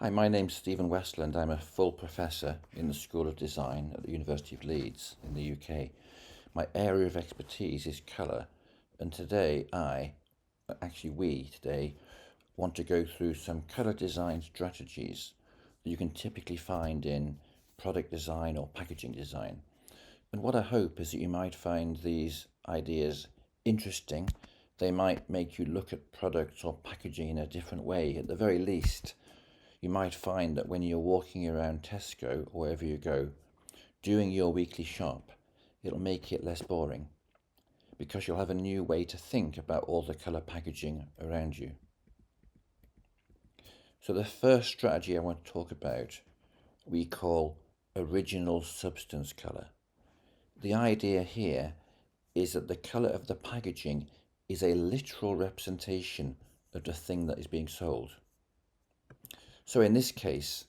Hi, my name's Stephen Westland. I'm a full professor in the School of Design at the University of Leeds in the UK. My area of expertise is colour, and today we today, want to go through some colour design strategies that you can typically find in product design or packaging design. And what I hope is that you might find these ideas interesting. They might make you look at products or packaging in a different way. At the very least, you might find that when you're walking around Tesco or wherever you go, doing your weekly shop, it'll make it less boring because you'll have a new way to think about all the colour packaging around you. So the first strategy I want to talk about we call original substance colour. The idea here is that the colour of the packaging is a literal representation of the thing that is being sold. So in this case,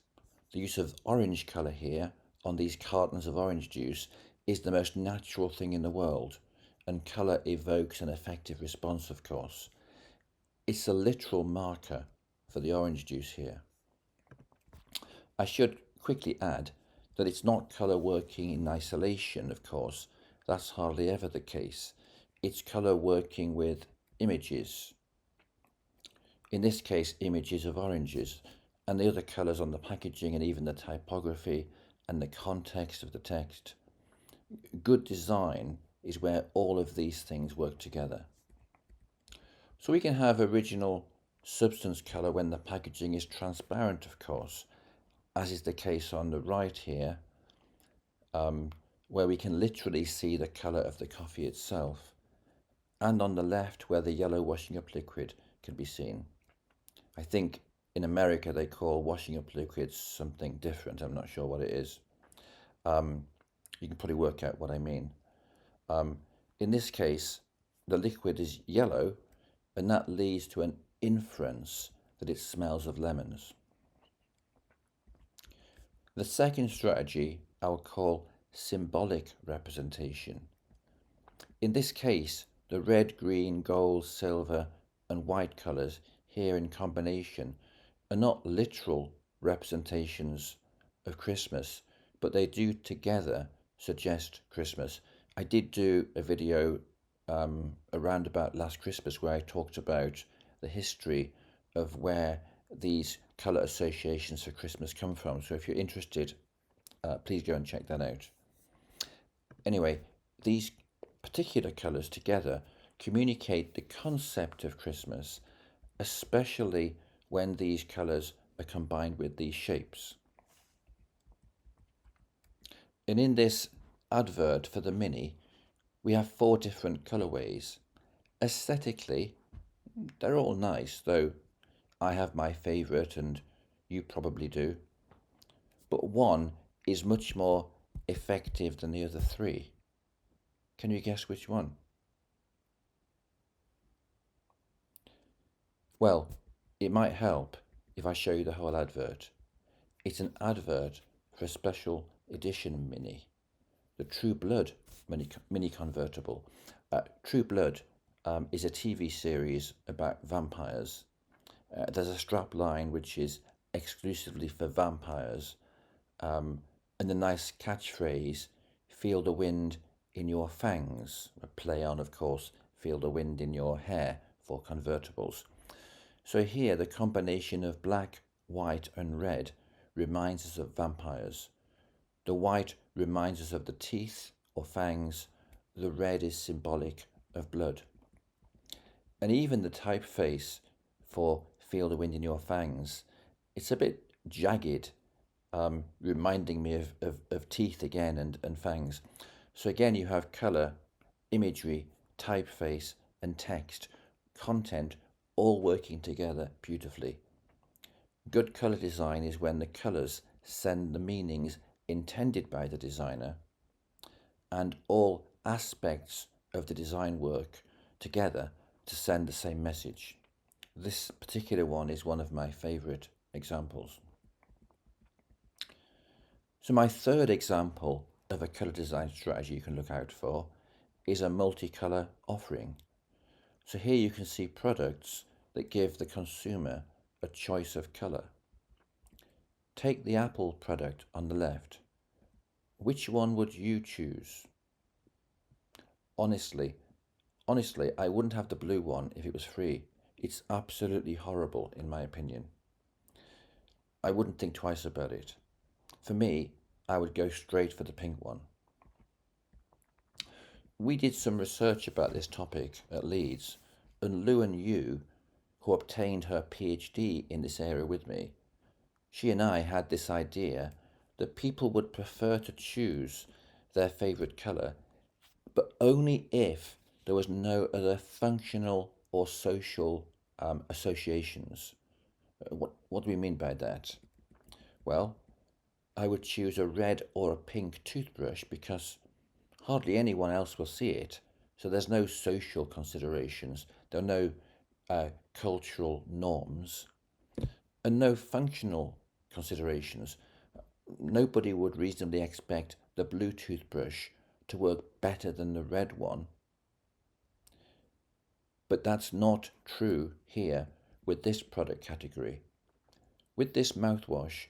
the use of orange colour here on these cartons of orange juice is the most natural thing in the world, and colour evokes an effective response, of course. It's a literal marker for the orange juice here. I should quickly add that it's not colour working in isolation, of course. That's hardly ever the case. It's colour working with images. In this case, images of oranges, and the other colours on the packaging and even the typography and the context of the text. Good design is where all of these things work together. So we can have original substance colour when the packaging is transparent, of course, as is the case on the right here, where we can literally see the colour of the coffee itself, and on the left where the yellow washing up liquid can be seen. I think in America they call washing up liquids something different. I'm not sure what it is. You can probably work out what I mean. In this case, the liquid is yellow, and that leads to an inference that it smells of lemons. The second strategy I will call symbolic representation. In this case, the red, green, gold, silver, and white colours here in combination are not literal representations of Christmas, but they do together suggest Christmas. I did do a video around about last Christmas where I talked about the history of where these colour associations for Christmas come from. So if you're interested, please go and check that out. Anyway, these particular colours together communicate the concept of Christmas, especially when these colours are combined with these shapes. And in this advert for the Mini, we have 4 different colourways. Aesthetically, they're all nice, though I have my favourite and you probably do. But one is much more effective than the other 3. Can you guess which one? Well, it might help if I show you the whole advert. It's an advert for a special edition Mini, the True Blood Mini Convertible. True Blood is a TV series about vampires. There's a strap line which is exclusively for vampires, and the nice catchphrase, feel the wind in your fangs, a play on, of course, feel the wind in your hair for convertibles. So here the combination of black, white and red reminds us of vampires. The white reminds us of the teeth or fangs. The red is symbolic of blood. And even the typeface for feel the wind in your fangs, it's a bit jagged, reminding me of teeth again and fangs. So again you have colour, imagery, typeface and text, content all working together beautifully. Good colour design is when the colours send the meanings intended by the designer and all aspects of the design work together to send the same message. This particular one is one of my favourite examples. So my third example of a colour design strategy you can look out for is a multicolour offering. So here you can see products that give the consumer a choice of colour. Take the Apple product on the left. Which one would you choose? Honestly, I wouldn't have the blue one if it was free. It's absolutely horrible, in my opinion. I wouldn't think twice about it. For me, I would go straight for the pink one. We did some research about this topic at Leeds, and Lou and Yu, who obtained her PhD in this area with me, she and I had this idea that people would prefer to choose their favourite colour, but only if there was no other functional or social associations. What do we mean by that? Well, I would choose a red or a pink toothbrush because hardly anyone else will see it. So there's no social considerations, there are no cultural norms, and no functional considerations. Nobody would reasonably expect the blue toothbrush to work better than the red one. But that's not true here with this product category. With this mouthwash,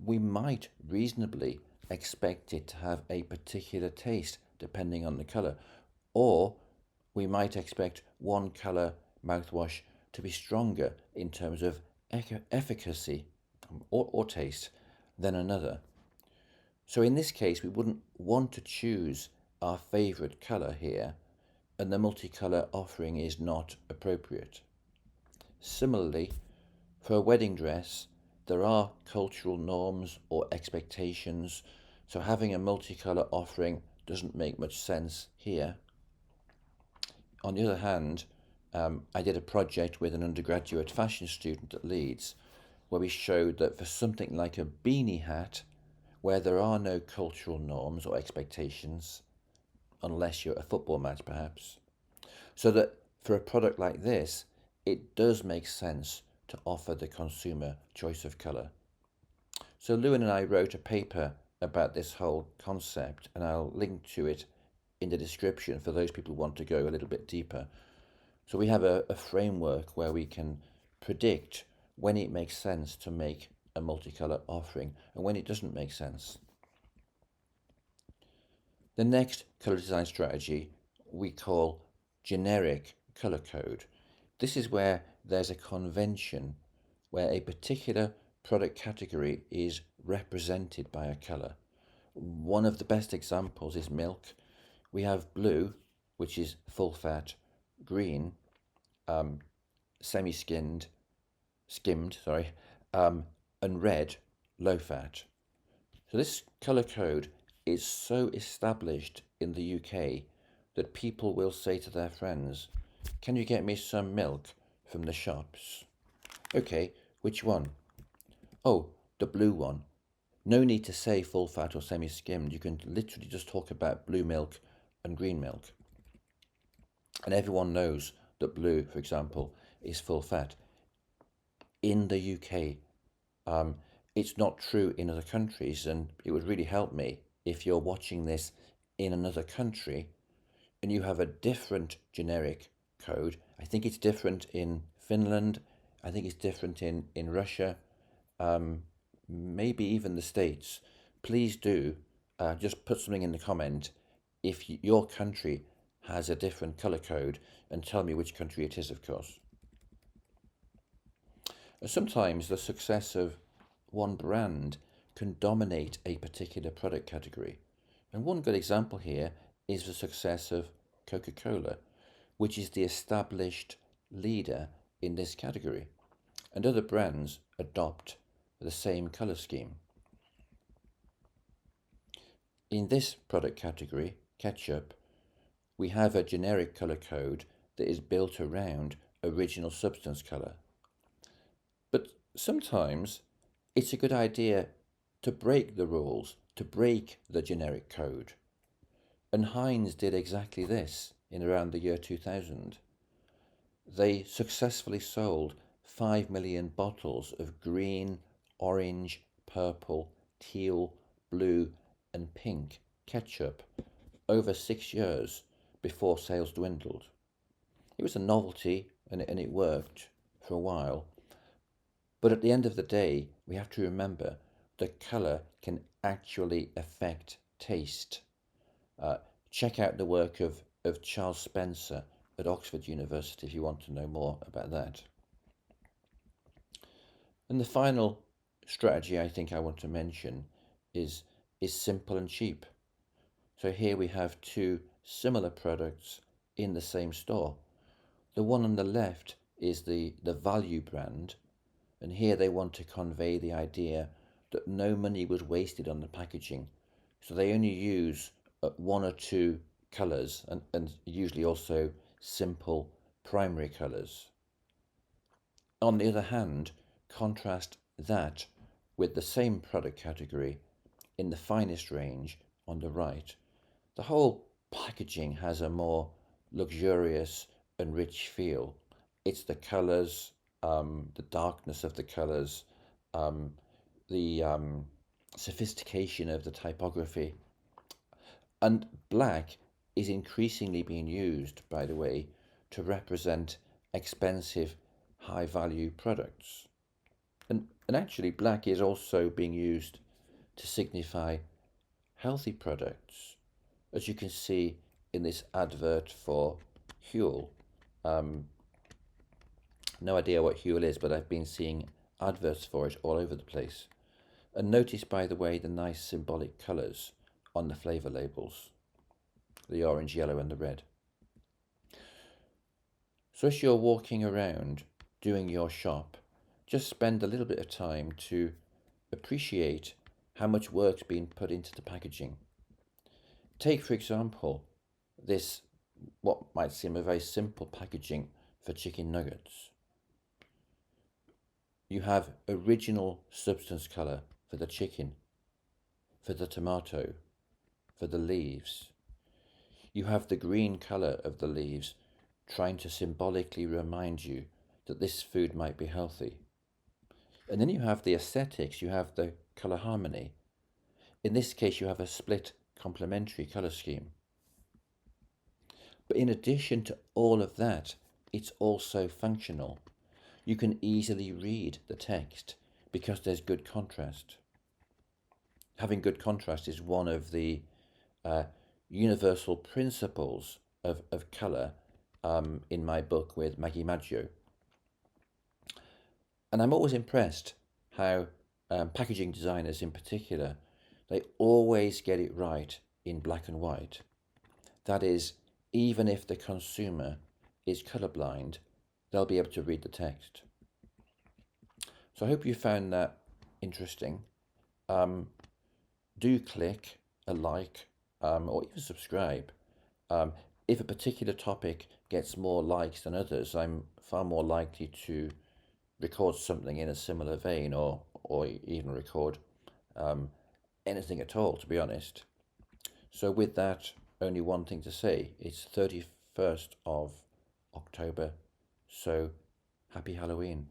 we might reasonably expect it to have a particular taste depending on the colour, or we might expect one colour mouthwash to be stronger in terms of efficacy or taste than another. So in this case, we wouldn't want to choose our favourite colour here, and the multicolour offering is not appropriate. Similarly, for a wedding dress, there are cultural norms or expectations, so having a multicolour offering doesn't make much sense here. On the other hand, I did a project with an undergraduate fashion student at Leeds where we showed that for something like a beanie hat, where there are no cultural norms or expectations, unless you're at a football match perhaps, so that for a product like this, it does make sense to offer the consumer choice of colour. So Lewin and I wrote a paper about this whole concept, and I'll link to it in the description for those people who want to go a little bit deeper. So we have a framework where we can predict when it makes sense to make a multicolour offering and when it doesn't make sense. The next colour design strategy we call generic colour code. This is where there's a convention where a particular product category is represented by a colour. One of the best examples is milk. We have blue, which is full fat, green, skimmed, and red, low fat. So this colour code is so established in the UK that people will say to their friends, "Can you get me some milk from the shops?" "Okay, which one?" "Oh, the blue one." No need to say full fat or semi-skimmed. You can literally just talk about blue milk and green milk. And everyone knows that blue, for example, is full fat. In the UK, it's not true in other countries, and it would really help me if you're watching this in another country and you have a different generic code. I think it's different in Finland. I think it's different in Russia, maybe even the States. Please do just put something in the comment if your country has a different colour code, and tell me which country it is, of course. Sometimes the success of one brand can dominate a particular product category. And one good example here is the success of Coca-Cola, which is the established leader in this category. And other brands adopt the same colour scheme. In this product category, ketchup, we have a generic colour code that is built around original substance colour. But sometimes it's a good idea to break the rules, to break the generic code. And Heinz did exactly this in around the year 2000. They successfully sold 5 million bottles of green, orange, purple, teal, blue, and pink ketchup over 6 years before sales dwindled. It was a novelty and it worked for a while. But at the end of the day, we have to remember the colour can actually affect taste. Check out the work of Charles Spencer at Oxford University if you want to know more about that. And the final strategy I think I want to mention is simple and cheap. So here we have two similar products in the same store. The one on the left is the value brand, and here they want to convey the idea that no money was wasted on the packaging. So they only use one or two colours and usually also simple primary colours. On the other hand, contrast that with the same product category in the finest range on the right. The whole packaging has a more luxurious and rich feel. It's the colours, the darkness of the colours, the sophistication of the typography. And black is increasingly being used, by the way, to represent expensive, high value products. And actually, black is also being used to signify healthy products. As you can see in this advert for Huel, no idea what Huel is, but I've been seeing adverts for it all over the place. And notice, by the way, the nice symbolic colours on the flavour labels, the orange, yellow and the red. So as you're walking around doing your shop, just spend a little bit of time to appreciate how much work's been put into the packaging. Take, for example, this, what might seem a very simple packaging for chicken nuggets. You have original substance colour for the chicken, for the tomato, for the leaves. You have the green colour of the leaves trying to symbolically remind you that this food might be healthy. And then you have the aesthetics, you have the colour harmony. In this case, you have a split complementary colour scheme. But in addition to all of that, it's also functional. You can easily read the text because there's good contrast. Having good contrast is one of the universal principles of colour in my book with Maggie Maggio. And I'm always impressed how packaging designers in particular, they always get it right in black and white. That is, even if the consumer is colourblind, they'll be able to read the text. So I hope you found that interesting. Do click a like or even subscribe. If a particular topic gets more likes than others, I'm far more likely to record something in a similar vein or even record anything at all, to be honest. So with that, only one thing to say. It's 31st of October, so happy Halloween.